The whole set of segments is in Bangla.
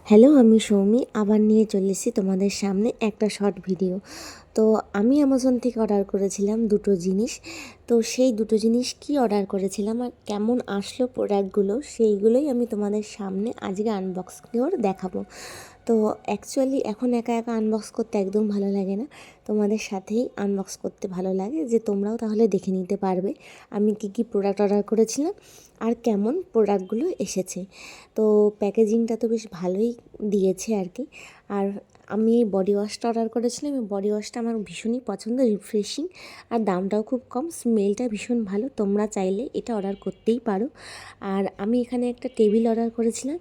হ্যালো, আমি সৌমি আবার নিয়ে চলে এসেছি তোমাদের সামনে একটা শর্ট ভিডিও। তো আমি অ্যামাজন থেকে অর্ডার করেছিলাম দুটো জিনিস। তো সেই দুটো জিনিস কি অর্ডার করেছিলাম আর কেমন আসলো প্রোডাক্টগুলো, সেইগুলোই আমি তোমাদের সামনে আজকে আনবক্স করে দেখাবো। তো অ্যাকচুয়ালি এখন একা একা আনবক্স করতে একদম ভালো লাগে না, তোমাদের সাথেই আনবক্স করতে ভালো লাগে, যে তোমরাও তাহলে দেখে নিতে পারবে আমি কি কি প্রোডাক্ট অর্ডার করেছিলাম আর কেমন প্রোডাক্টগুলো এসেছে। তো প্যাকেজিংটা তো বেশ ভালোই দিয়েছে আর কি। আর আমি এই বডি ওয়াশটা অর্ডার করেছিলাম, এই বডি ওয়াশটা আমার ভীষণই পছন্দ, রিফ্রেশিং, আর দামটাও খুব কম, স্মেলটা ভীষণ ভালো। তোমরা চাইলে এটা অর্ডার করতেই পারো। আর আমি এখানে একটা টেবিল অর্ডার করেছিলাম।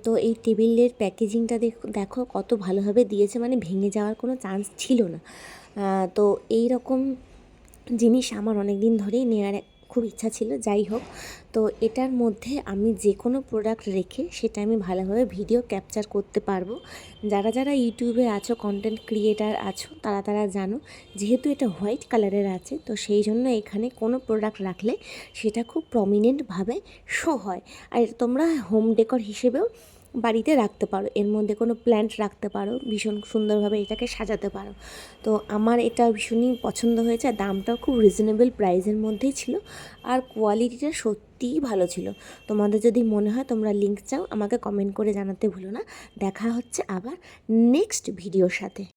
তো এই টেবিলের প্যাকেজিংটা দেখো কত ভালোভাবে দিয়েছে, মানে ভেঙে যাওয়ার কোনো চান্স ছিল না। তো এই রকম জিনিস আমার অনেক দিন ধরেই নেওয়ার খুব ইচ্ছা ছিল। যাই হোক, তো এটার মধ্যে আমি যে কোনো প্রোডাক্ট রেখে সেটা আমি ভালোভাবে ভিডিও ক্যাপচার করতে পারবো। যারা যারা ইউটিউবে আছো, কন্টেন্ট ক্রিয়েটার আছো, তারা জানো, যেহেতু এটা হোয়াইট কালারের আছে, তো সেই জন্য এখানে কোনো প্রোডাক্ট রাখলে সেটা খুব প্রমিনেন্টভাবে শো হয়। আর তোমরা হোম ডেকর হিসেবেও বাড়িতে রাখতে পারো, এর মধ্যে কোনো প্ল্যান্ট রাখতে পারো, ভীষণ সুন্দরভাবে এটাকে সাজাতে পারো। তো আমার এটা ভীষণই পছন্দ হয়েছে, আর দামটাও খুব রিজনেবল প্রাইসের মধ্যেই ছিল, আর কোয়ালিটিটা সত্যিই ভালো ছিল। তোমাদের যদি মনে হয়, তোমরা লিঙ্ক চাও, আমাকে কমেন্ট করে জানাতে ভুলো না। দেখা হচ্ছে আবার নেক্সট ভিডিওর সাথে।